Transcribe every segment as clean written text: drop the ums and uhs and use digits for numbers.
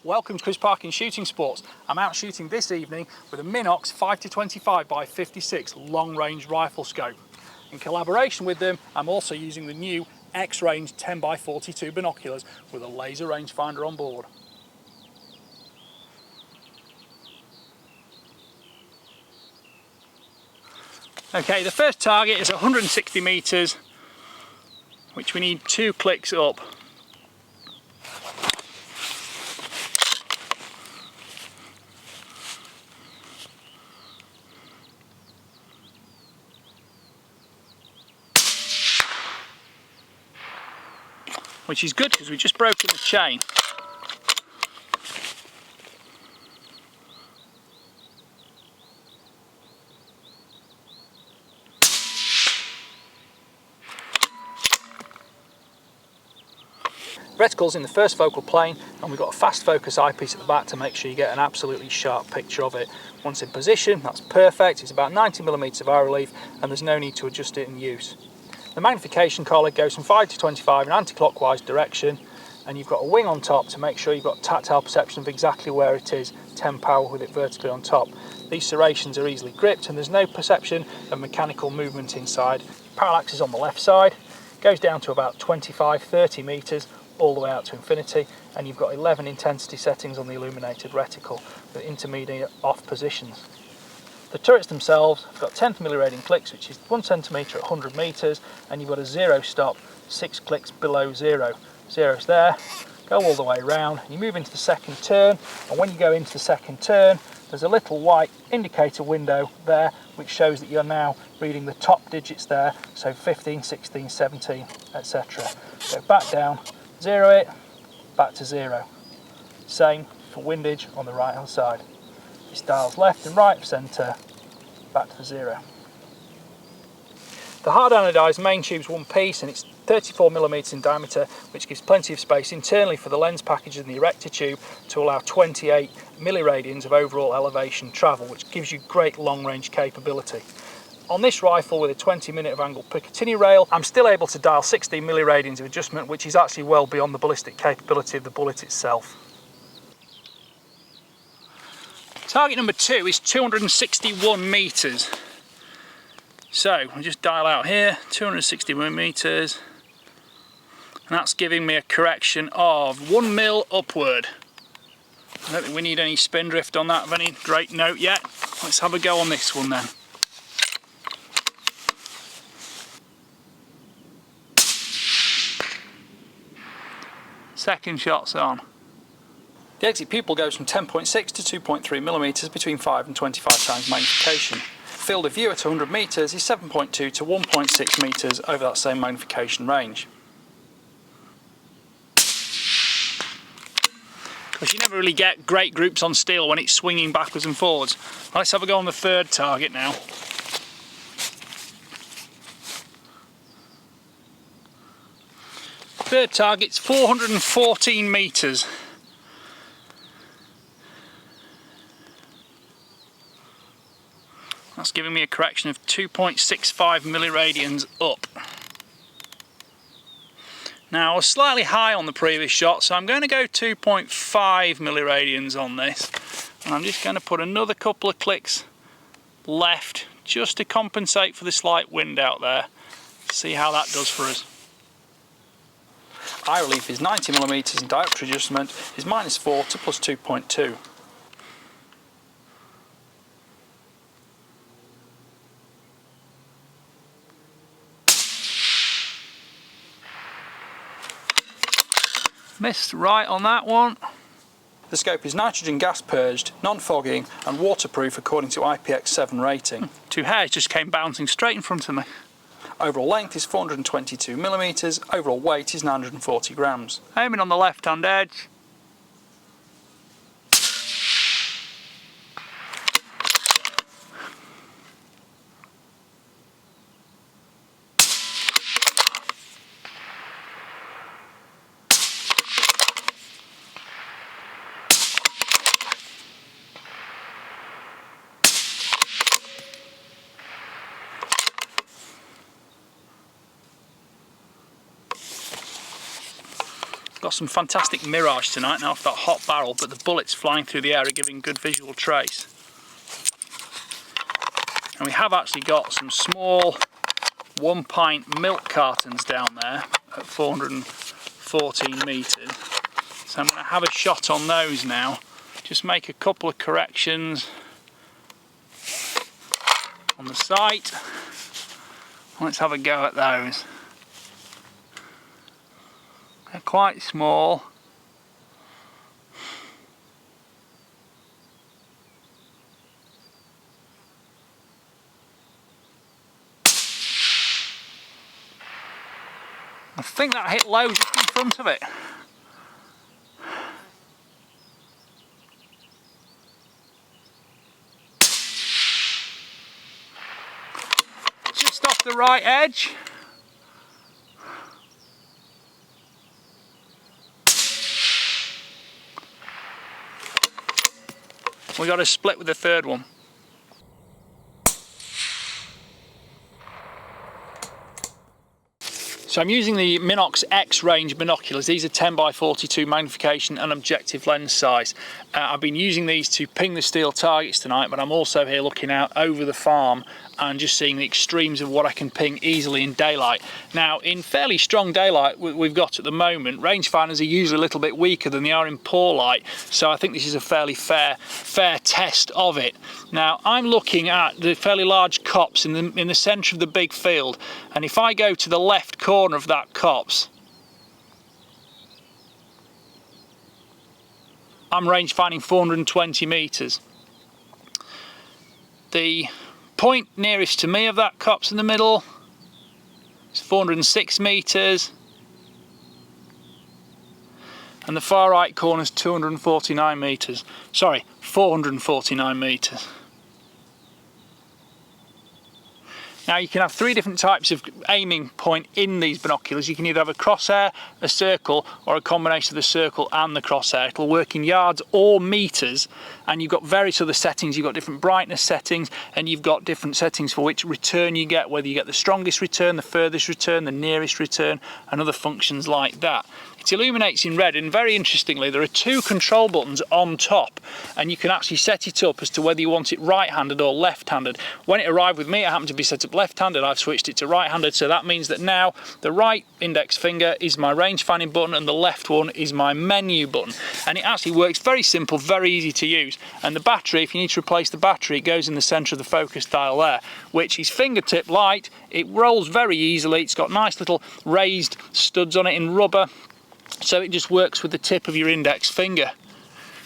Welcome to Chris Parkin Shooting Sports. I'm out shooting this evening with a Minox 5-25 by 56 long-range rifle scope. In collaboration with them, I'm also using the new XRange 10x42 binoculars with a laser rangefinder on board. Okay, the first target is 160 meters, which we need 2 clicks up. Which is good because we've just broken the chain. Reticle's in the first focal plane, and we've got a fast focus eyepiece at the back to make sure you get an absolutely sharp picture of it. Once in position, that's perfect. It's about 90mm of eye relief and there's no need to adjust it in use. The magnification collar goes from 5-25 in anti-clockwise direction, and you've got a wing on top to make sure you've got tactile perception of exactly where it is, 10 power with it vertically on top. These serrations are easily gripped and there's no perception of mechanical movement inside. Parallax is on the left side, goes down to about 25-30 meters all the way out to infinity, and you've got 11 intensity settings on the illuminated reticle with intermediate off positions. The turrets themselves have got 10th milliradian clicks, which is 1 centimetre at 100 metres, and you've got a 0 stop, 6 clicks below 0. Zero's there, go all the way around, you move into the second turn, and when you go into the second turn, there's a little white indicator window there, which shows that you're now reading the top digits there, so 15, 16, 17, etc. Go back down, 0 it, back to 0. Same for windage on the right hand side. This dials left and right of centre, back to the 0. The hard anodised main tube's one piece and it's 34mm in diameter, which gives plenty of space internally for the lens package and the erector tube to allow 28 milliradians of overall elevation travel, which gives you great long range capability. On this rifle with a 20mm of angled Picatinny rail, I'm still able to dial 16 milliradians of adjustment, which is actually well beyond the ballistic capability of the bullet itself. Target number 2 is 261 meters. So I just dial out here, 261 meters, and that's giving me a correction of 1 mil upward. I don't think we need any spin drift on that of any great note yet. Let's have a go on this one then. Second shot's on. The exit pupil goes from 10.6 to 2.3mm between 5 and 25 times magnification. Field of view at 100 metres is 7.2 to 1.6 metres over that same magnification range. Because you never really get great groups on steel when it's swinging backwards and forwards. Let's have a go on the third target now. Third target's 414 metres. That's giving me a correction of 2.65 milliradians up. Now I was slightly high on the previous shot, so I'm going to go 2.5 milliradians on this. And I'm just going to put another couple of clicks left just to compensate for the slight wind out there. See how that does for us. Eye relief is 90mm and diopter adjustment is -4 to +2.2. Missed right on that one. The scope is nitrogen gas purged, non-fogging and waterproof according to IPX7 rating. 2 hairs just came bouncing straight in front of me. Overall length is 422mm, overall weight is 940 grams. Aiming on the left hand edge. Got some fantastic mirage tonight now off that hot barrel, but the bullets flying through the air are giving good visual trace. And we have actually got some small 1 pint milk cartons down there at 414 metres. So I'm going to have a shot on those now, just make a couple of corrections on the sight. Let's have a go at those. They're quite small. I think that hit low just in front of it. Just off the right edge. We got a split with the third one. So I'm using the Minox XRange binoculars. These are 10x42 magnification and objective lens size. I've been using these to ping the steel targets tonight, but I'm also here looking out over the farm and just seeing the extremes of what I can ping easily in daylight. Now, in fairly strong daylight we've got at the moment, rangefinders are usually a little bit weaker than they are in poor light, so I think this is a fairly fair test of it. Now, I'm looking at the fairly large copse in the centre of the big field, and if I go to the left corner of that copse, I'm range finding 420 metres. The point nearest to me of that copse in the middle is 406 metres, and the far right corner is 249 metres. Sorry, 449 metres. Now you can have three different types of aiming point in these binoculars. You can either have a crosshair, a circle, or a combination of the circle and the crosshair. It'll work in yards or meters, and you've got various other settings. You've got different brightness settings, and you've got different settings for which return you get, whether you get the strongest return, the furthest return, the nearest return, and other functions like that. It illuminates in red, and very interestingly there are two control buttons on top, and you can actually set it up as to whether you want it right-handed or left-handed. When it arrived with me, it happened to be set up left-handed. I've switched it to right-handed, so that means that now the right index finger is my range finding button and the left one is my menu button, and it actually works very simple, very easy to use. And the battery, if you need to replace the battery, it goes in the centre of the focus dial there, which is fingertip light. It rolls very easily. It's got nice little raised studs on it in rubber, so it just works with the tip of your index finger.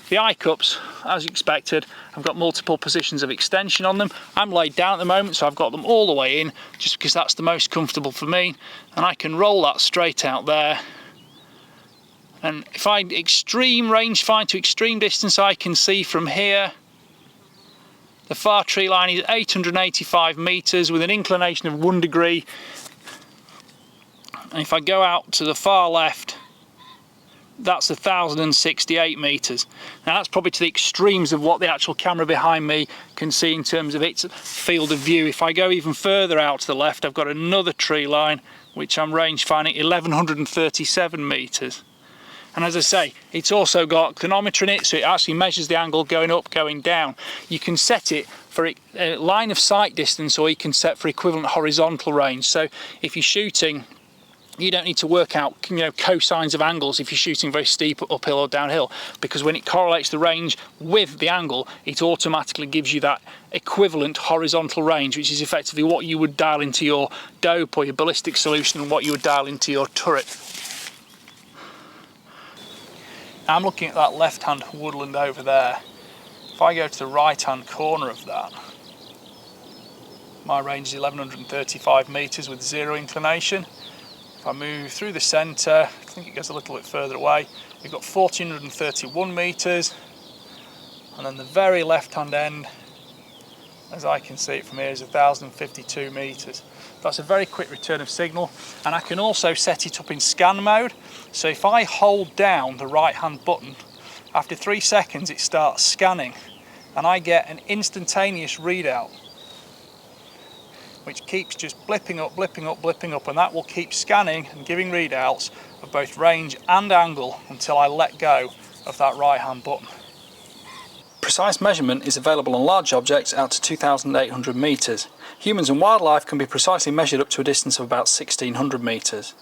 The eye cups, as expected, I've got multiple positions of extension on them. I'm laid down at the moment, so I've got them all the way in, just because that's the most comfortable for me, and I can roll that straight out there. And if I extreme range find to extreme distance, I can see from here the far tree line is 885 metres with an inclination of 1 degree. And if I go out to the far left, that's 1,068 metres. Now that's probably to the extremes of what the actual camera behind me can see in terms of its field of view. If I go even further out to the left, I've got another tree line which I'm range finding 1,137 metres. And as I say, it's also got clinometer in it, so it actually measures the angle going up, going down. You can set it for line of sight distance, or you can set for equivalent horizontal range. So if you're shooting, you don't need to work out, cosines of angles if you're shooting very steep uphill or downhill, because when it correlates the range with the angle, it automatically gives you that equivalent horizontal range, which is effectively what you would dial into your dope or your ballistic solution and what you would dial into your turret. I'm looking at that left-hand woodland over there. If I go to the right-hand corner of that, my range is 1,135 metres with 0 inclination. If I move through the centre, I think it goes a little bit further away, we've got 1,431 metres, and then the very left-hand end, as I can see it from here, is 1,052 metres. That's a very quick return of signal, and I can also set it up in scan mode. So if I hold down the right hand button, after 3 seconds it starts scanning and I get an instantaneous readout. which keeps just blipping up, blipping up, blipping up, and that will keep scanning and giving readouts of both range and angle until I let go of that right hand button. Precise measurement is available on large objects out to 2,800 metres. Humans and wildlife can be precisely measured up to a distance of about 1,600 metres.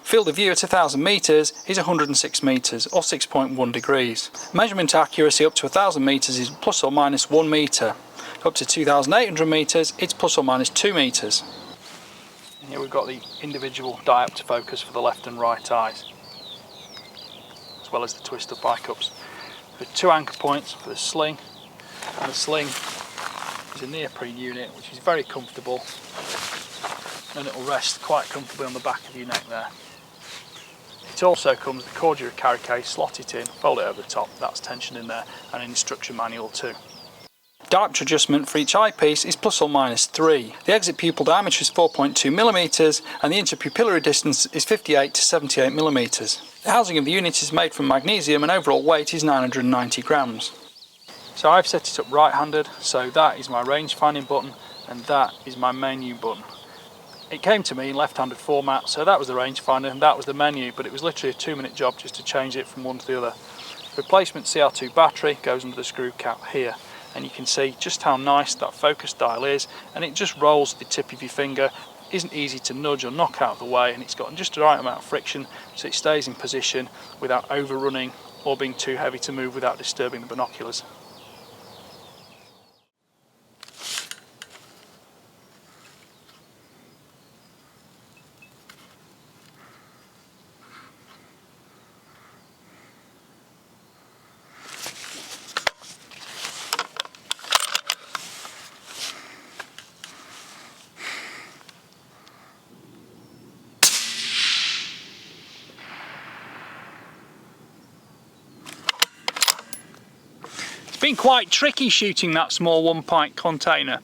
Field of view at 1,000 metres is 106 metres or 6.1 degrees. Measurement accuracy up to 1,000 metres is plus or minus 1 metre. Up to 2,800 metres it's plus or minus 2 metres. Here we've got the individual diopter focus for the left and right eyes, as well as the twist up eye cups. With 2 anchor points for the sling, and the sling is a neoprene unit which is very comfortable, and it will rest quite comfortably on the back of your neck there. It also comes with the cordial carry case, slot it in, fold it over the top, that's tension in there, and an instruction manual too. Diopter adjustment for each eyepiece is plus or minus 3. The exit pupil diameter is 4.2mm and the interpupillary distance is 58 to 78mm. The housing of the unit is made from magnesium and overall weight is 990 grams. So I've set it up right-handed, so that is my range finding button and that is my menu button. It came to me in left-handed format, so that was the rangefinder and that was the menu, but it was literally a 2-minute job just to change it from one to the other. Replacement CR2 battery goes under the screw cap here, and you can see just how nice that focus dial is, and it just rolls the tip of your finger, isn't easy to nudge or knock out of the way, and it's got just the right amount of friction so it stays in position without overrunning or being too heavy to move without disturbing the binoculars. It's been quite tricky shooting that small 1 pint container.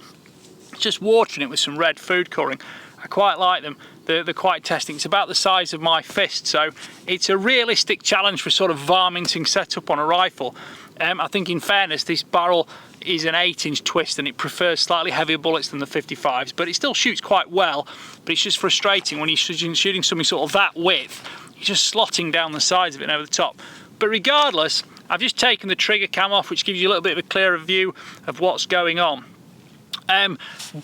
Just watering it with some red food colouring. I quite like them. They're quite testing. It's about the size of my fist, so it's a realistic challenge for sort of varminting setup on a rifle. I think in fairness this barrel is an 8-inch twist and it prefers slightly heavier bullets than the 55s, but it still shoots quite well. But it's just frustrating when you're shooting something sort of that width, you're just slotting down the sides of it and over the top. But regardless, I've just taken the trigger cam off, which gives you a little bit of a clearer view of what's going on.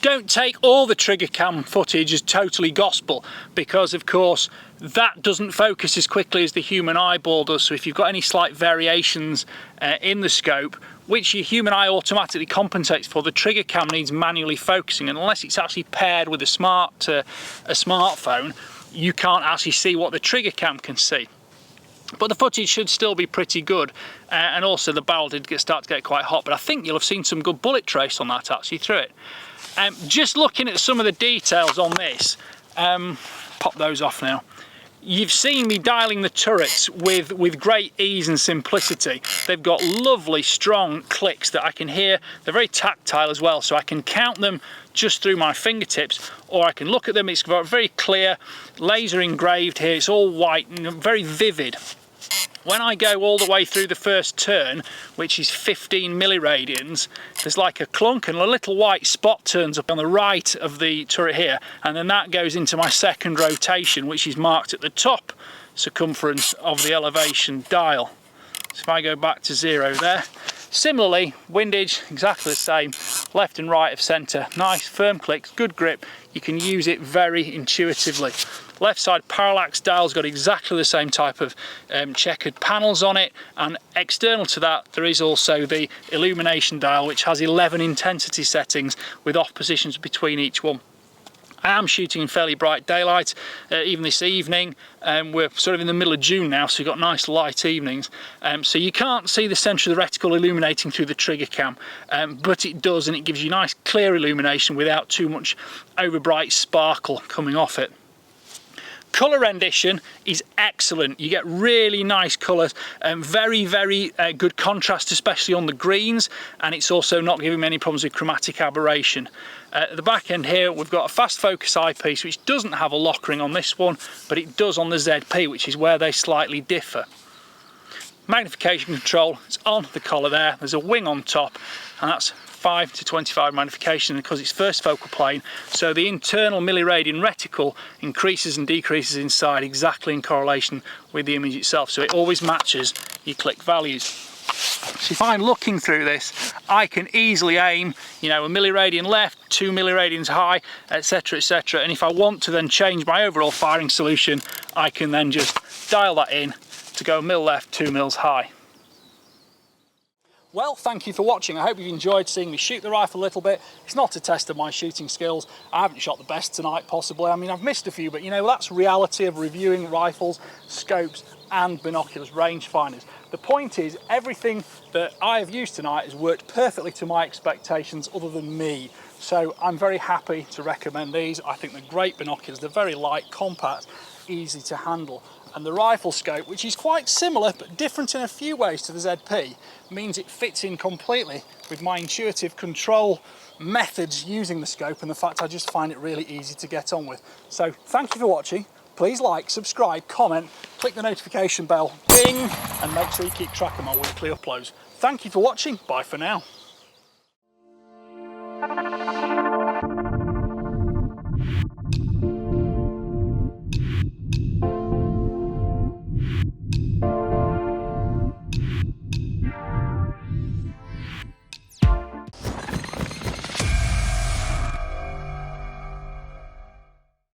Don't take all the trigger cam footage as totally gospel, because of course that doesn't focus as quickly as the human eyeball does. So if you've got any slight variations in the scope, which your human eye automatically compensates for, the trigger cam needs manually focusing, and unless it's actually paired with a smartphone, you can't actually see what the trigger cam can see. But the footage should still be pretty good, and also the barrel did start to get quite hot, but I think you'll have seen some good bullet trace on that actually through it. Just looking at some of the details on this, pop those off now. You've seen me dialing the turrets with great ease and simplicity. They've got lovely strong clicks that I can hear. They're very tactile as well, so I can count them just through my fingertips, or I can look at them. It's very clear, laser engraved here. It's all white and very vivid. When I go all the way through the first turn, which is 15 milliradians, there's like a clunk and a little white spot turns up on the right of the turret here, and then that goes into my second rotation, which is marked at the top circumference of the elevation dial. So if I go back to 0 there, similarly windage exactly the same, left and right of centre, nice firm clicks, good grip. You can use it very intuitively. Left side parallax dial's got exactly the same type of checkered panels on it, and external to that there is also the illumination dial, which has 11 intensity settings with off positions between each one. I am shooting in fairly bright daylight, even this evening. We're sort of in the middle of June now, so you've got nice light evenings. So you can't see the centre of the reticle illuminating through the trigger cam, but it does, and it gives you nice clear illumination without too much over bright sparkle coming off it. Colour rendition is excellent. You get really nice colours, very good contrast, especially on the greens, and it's also not giving me any problems with chromatic aberration. At the back end here we've got a fast focus eyepiece, which doesn't have a lock ring on this one, but it does on the ZP, which is where they slightly differ. Magnification control, it's on the collar there, there's a wing on top, and that's 5 to 25 magnification because it's first focal plane, so the internal milliradian reticle increases and decreases inside exactly in correlation with the image itself, so it always matches your click values. So if I'm looking through this, I can easily aim, you know, a milliradian left, 2 milliradians high, etc, etc, and if I want to then change my overall firing solution, I can then just dial that in to go mil left, 2 mils high. Well, thank you for watching. I hope you've enjoyed seeing me shoot the rifle a little bit. It's not a test of my shooting skills. I haven't shot the best tonight, possibly. I mean, I've missed a few, but you know, that's reality of reviewing rifles, scopes, and binoculars, rangefinders. The point is, everything that I have used tonight has worked perfectly to my expectations, other than me. So I'm very happy to recommend these. I think they're great binoculars. They're very light, compact, easy to handle. And the Riflescope, which is quite similar but different in a few ways to the ZP, means it fits in completely with my intuitive control methods using the scope, and the fact I just find it really easy to get on with. So thank you for watching. Please like, subscribe, comment, click the notification bell, ding, and make sure you keep track of my weekly uploads. Thank you for watching. Bye for now.